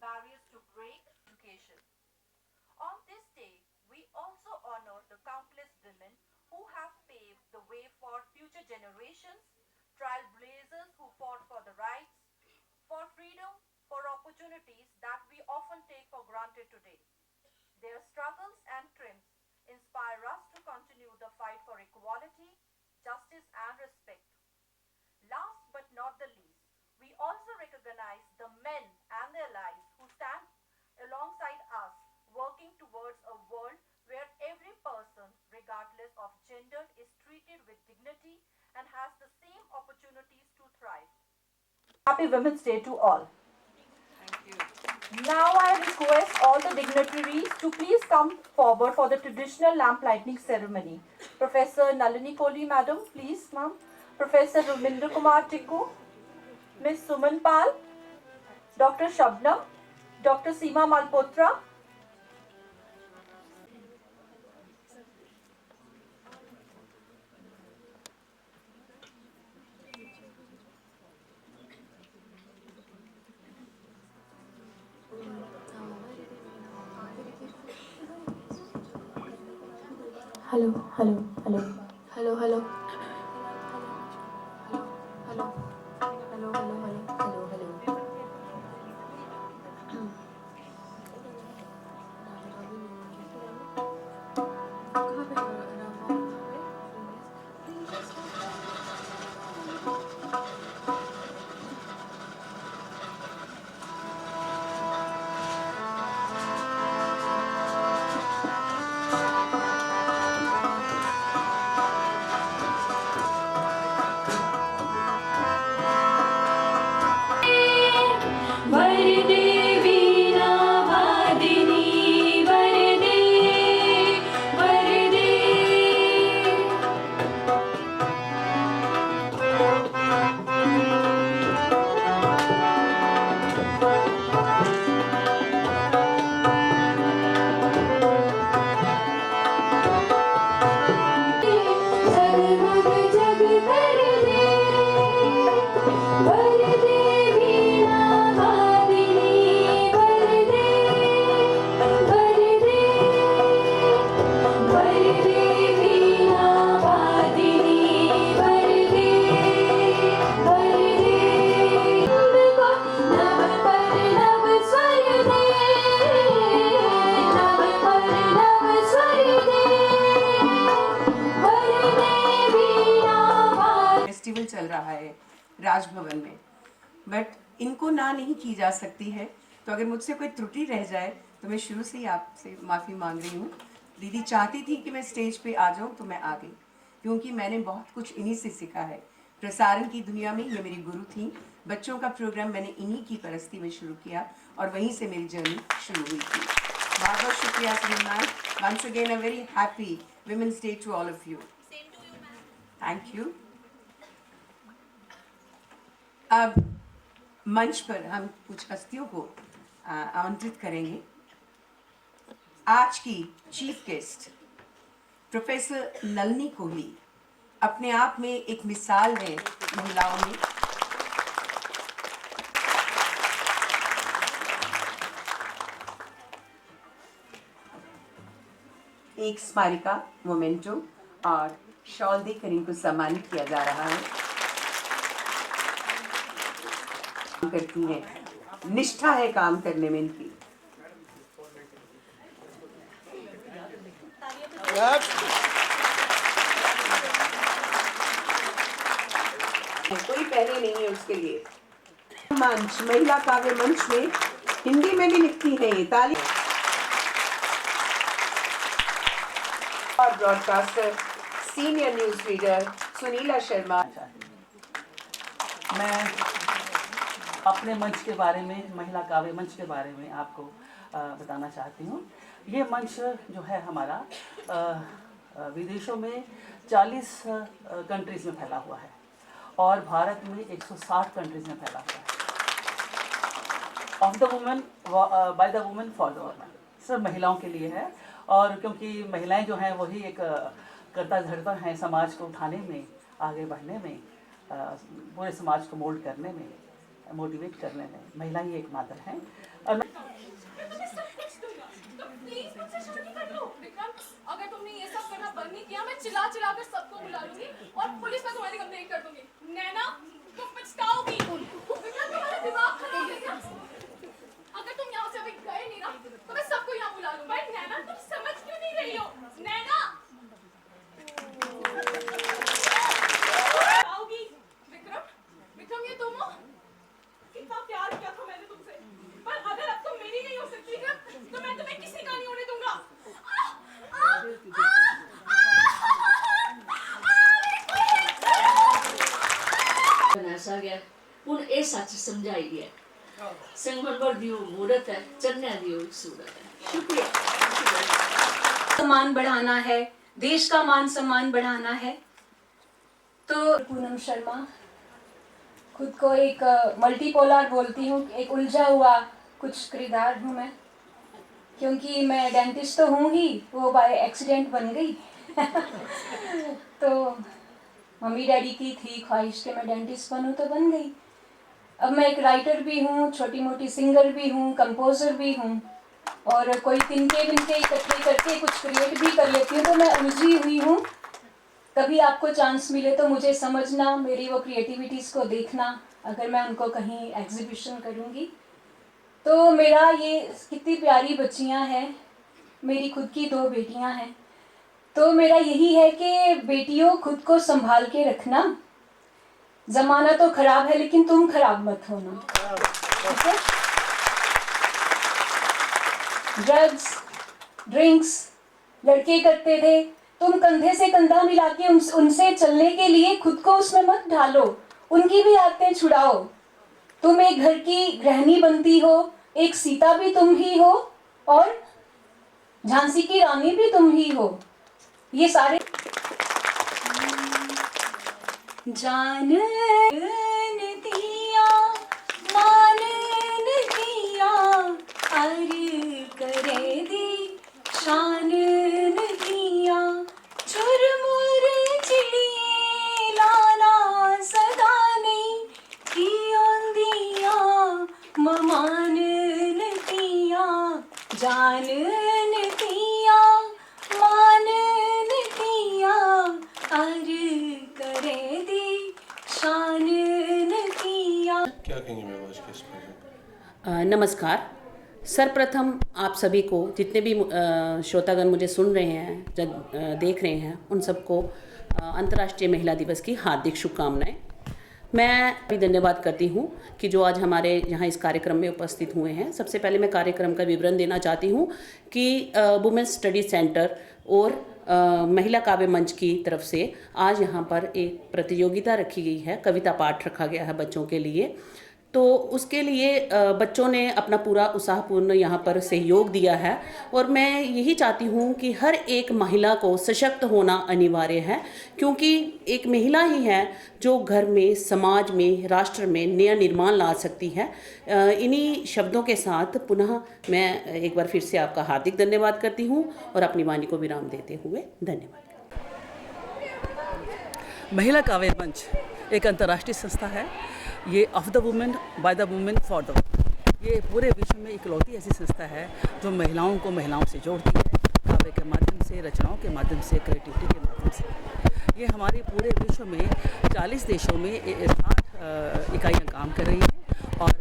barriers to break education. On this day, we also honor the countless women who have paved the way for future generations, trailblazers who fought for the rights, for freedom, for opportunities that we often take for granted today. Their struggles and triumphs inspire us to continue the fight for equality, justice, and respect. Last but not the least, we also recognize the men and their lives who stand alongside us, working towards a world where every person, regardless of gender, is treated with dignity and has the same opportunities to thrive. Happy Women's Day to all. Now I request all the dignitaries to please come forward for the traditional lamp lighting ceremony. Professor Nalini Kohli, madam, please, ma'am. Professor Ramindra Kumar Tikku, Miss Suman Pal, Dr. Shabnam, Dr. Seema Malhotra. Hello, hello, hello, hello, hello, hello, hello, hello, hello. कहाँ पे वरदे वीणा वादिनी वरदे वरदे जगमग जग कर दे वरदे वीणा वादिनी वरदे वरदे वरदे वीणा वादिनी वरदे वरदे नव पर नव स्वर दे नव पर नव स्वर दे वरदे वीणा फेस्टिवल चल रहा है राजभवन में, बट इनको ना नहीं की जा सकती है। तो अगर मुझसे कोई त्रुटि रह जाए तो मैं शुरू से ही आपसे माफ़ी मांग रही हूँ। दीदी चाहती थी कि मैं स्टेज पे आ जाऊँ तो मैं आ गई, क्योंकि मैंने बहुत कुछ इन्हीं से सीखा है। प्रसारण की दुनिया में ये मेरी गुरु थी। बच्चों का प्रोग्राम मैंने इन्हीं की परस्ती में शुरू किया और वहीं से मेरी जर्नी शुरू हुई थी। बहुत बहुत शुक्रिया श्रीमान। Once again a very happy women's day to all of you. Thank you. अब मंच पर हम कुछ हस्तियों को आमंत्रित करेंगे। आज की chief guest professor Nalini Kohli अपने आप में एक मिसाल है महिलाओं में। एक स्मारिका मोमेंटो और शॉल देकर इनको सम्मानित किया जा रहा है। करती हैं, निष्ठा है काम करने में इनकी। कोई पहले नहीं है उसके लिए। मंच महिला काव्य मंच में हिंदी में भी लिखती है ये। ताली। और broadcaster senior news reader Sunila Sharma. मैं अपने मंच के बारे में, महिला काव्य मंच के बारे में आपको बताना चाहती हूँ। ये मंच जो है हमारा विदेशों में 40 कंट्रीज़ में फैला हुआ है और भारत में 160 कंट्रीज़ में फैला हुआ है। Of the women, by the women, for the women, सब महिलाओं के लिए है। और क्योंकि महिलाएं जो हैं वही एक करता धरता हैं समाज को उठाने में, आगे बढ़ने में, पूरे समाज को मोल्ड करने में, मोटिवेट करने में। महिला ही एक माध्यम है। और कि मैं चिल्ला चिल्ला कर सबको बुला लूंगी और पुलिस में तुम्हारी कंप्लेंट कर दूंगी। नैना तुम पछताओगी। बेटा तुम्हारा दिमाग खराब है क्या? अगर तुम यहाँ से अभी गए नहीं ना तो मैं सबको यहाँ बुला लूंगा। बट नैना तुम समझ क्यों नहीं रही हो? नैना पछताओगी। विक्रम ये तुम हो? कितना प्यार किया था मैंने तुमसे, पर अगर अब तुम मेरी नहीं हो सकती ना तो मैं तुम्हें किसी का नहीं होने दूंगा। बनासा गया हूँ ये सच समझाई गया संगमरमर दी मूर्त है चन्या दी सूरत है। शुक्रिया। सम्मान बढ़ाना है, देश का मान सम्मान बढ़ाना है। तो पूनम शर्मा, खुद को एक मल्टीपोलर बोलती हूँ, एक उलझा हुआ कुछ किरदार हूँ मैं, क्योंकि मैं डेंटिस्ट तो हूँ ही, वो बाय एक्सीडेंट बन गई। तो मम्मी डैडी की थी ख्वाहिश कि मैं डेंटिस्ट बनूँ तो बन गई। अब मैं एक राइटर भी हूँ, छोटी मोटी सिंगर भी हूँ, कंपोज़र भी हूँ, और कोई तिनके बिनके इकट्ठे करके कुछ क्रिएट भी कर लेती हूँ। तो मैं उलझी हुई हूँ। कभी आपको चांस मिले तो मुझे समझना, मेरी वो क्रिएटिविटीज़ को देखना, अगर मैं उनको कहीं एग्जीबिशन करूँगी। तो मेरा ये कितनी प्यारी बच्चियाँ हैं, मेरी खुद की 2 बेटियाँ हैं। तो मेरा यही है कि बेटियों खुद को संभाल के रखना। ज़माना तो ख़राब है लेकिन तुम ख़राब मत होना, ठीक है? ड्रग्स, ड्रिंक्स लड़के करते थे, तुम कंधे से कंधा मिला के उनसे चलने के लिए खुद को उसमें मत ढालो, उनकी भी आदतें छुड़ाओ। तुम एक घर की गृहिणी बनती हो, एक सीता भी तुम ही हो और झांसी की रानी भी तुम ही हो। ये सारे जान दिया मान दिया अर करे दी शान दिया चुरमुर चिड़िए लाना सदा नहीं की दिया ममान दिया जान दिया मान दिया अर करे दी शान दिया। क्या कहेंगे मैं आज के इस प्रोजेक्ट? नमस्कार। सर्वप्रथम आप सभी को, जितने भी श्रोतागण मुझे सुन रहे हैं, जब देख रहे हैं, उन सबको अंतर्राष्ट्रीय महिला दिवस की हार्दिक शुभकामनाएं। मैं भी धन्यवाद करती हूँ कि जो आज हमारे यहाँ इस कार्यक्रम में उपस्थित हुए हैं। सबसे पहले मैं कार्यक्रम का विवरण देना चाहती हूँ कि वुमेन्स स्टडी सेंटर और महिला काव्य मंच की तरफ से आज यहाँ पर एक प्रतियोगिता रखी गई है, कविता पाठ रखा गया है बच्चों के लिए। तो उसके लिए बच्चों ने अपना पूरा उत्साहपूर्ण यहाँ पर सहयोग दिया है, और मैं यही चाहती हूँ कि हर एक महिला को सशक्त होना अनिवार्य है, क्योंकि एक महिला ही है जो घर में, समाज में, राष्ट्र में नया निर्माण ला सकती है। इन्हीं शब्दों के साथ पुनः मैं एक बार फिर से आपका हार्दिक धन्यवाद करती हूँ और अपनी वाणी को विराम देते हुए धन्यवाद। महिला काव्य मंच एक अंतर्राष्ट्रीय संस्था है। ये of the women by the women for the women. ये पूरे विश्व में इकलौती ऐसी संस्था है जो महिलाओं को महिलाओं से जोड़ती है, काव्य के माध्यम से, रचनाओं के माध्यम से, क्रिएटिविटी के माध्यम से। ये हमारे पूरे विश्व में 40 देशों में 60 इकाइयाँ काम कर रही हैं और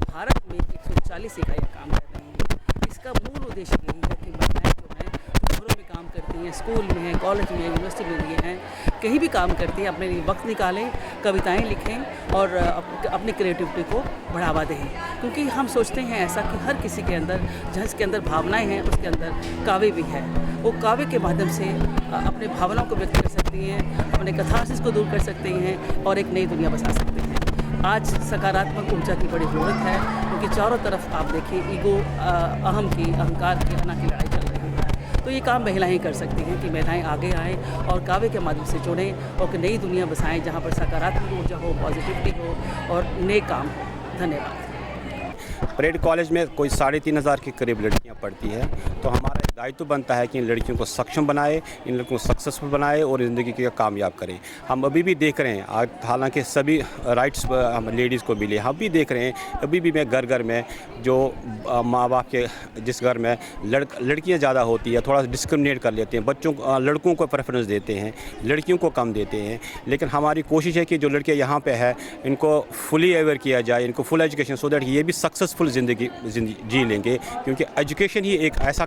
भारत में 140 इकाइयाँ काम कर रही हैं। इसका मूल उद्देश्य यही है कि महिलाएँ जो हैं घरों में काम करती हैं, स्कूल में हैं, कॉलेज में, यूनिवर्सिटी में भी हैं, कहीं भी काम करती हैं, अपने लिए वक्त निकालें, कविताएं लिखें और अपनी क्रिएटिविटी को बढ़ावा दें। क्योंकि हम सोचते हैं ऐसा कि हर किसी के अंदर, जिसके अंदर भावनाएं हैं, उसके अंदर काव्य भी है। वो काव्य के माध्यम से अपने भावनाओं को व्यक्त कर सकती हैं, अपने कथारसिस को दूर कर सकती हैं और एक नई दुनिया बसा सकते हैं। आज सकारात्मक ऊर्जा की बड़ी ज़रूरत है, क्योंकि चारों तरफ आप देखिए ईगो, अहम की, अहंकार की, अना की लड़ाई चल रही है। तो ये काम महिलाएं ही कर सकती हैं कि महिलाएं आगे आएँ और काव्य के माध्यम से जुड़ें और नई दुनिया बसाएं जहाँ पर सकारात्मक ऊर्जा हो, पॉजिटिविटी हो और नए काम हो। धन्यवाद। परेड कॉलेज में कोई 3,500 के करीब लड़कियां पढ़ती है, तो हमारा दायित्व बनता है कि इन लड़कियों को सक्षम बनाए, इन लड़कियों को सक्सेसफुल बनाए और ज़िंदगी के कामयाब करें। हम अभी भी देख रहे हैं, हालांकि सभी राइट्स हम लेडीज़ को मिले, हम भी देख रहे हैं अभी भी मैं घर में जो माँ बाप के जिस घर में लड़कियाँ ज़्यादा होती है थोड़ा डिस्क्रिमिनेट कर लेते हैं, लड़कों को प्रेफरेंस देते हैं, लड़कियों को कम देते हैं। लेकिन हमारी कोशिश है कि जो लड़के यहाँ पे है इनको फुली अवेयर किया जाए, इनको फुल एजुकेशन, सो दैट ये भी सक्सेसफुल ज़िंदगी जी लेंगे, क्योंकि एजुकेशन ही एक ऐसा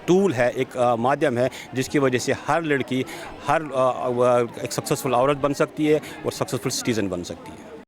टूल है, एक माध्यम है जिसकी वजह से हर लड़की एक सक्सेसफुल औरत बन सकती है और सक्सेसफुल सिटीज़न बन सकती है।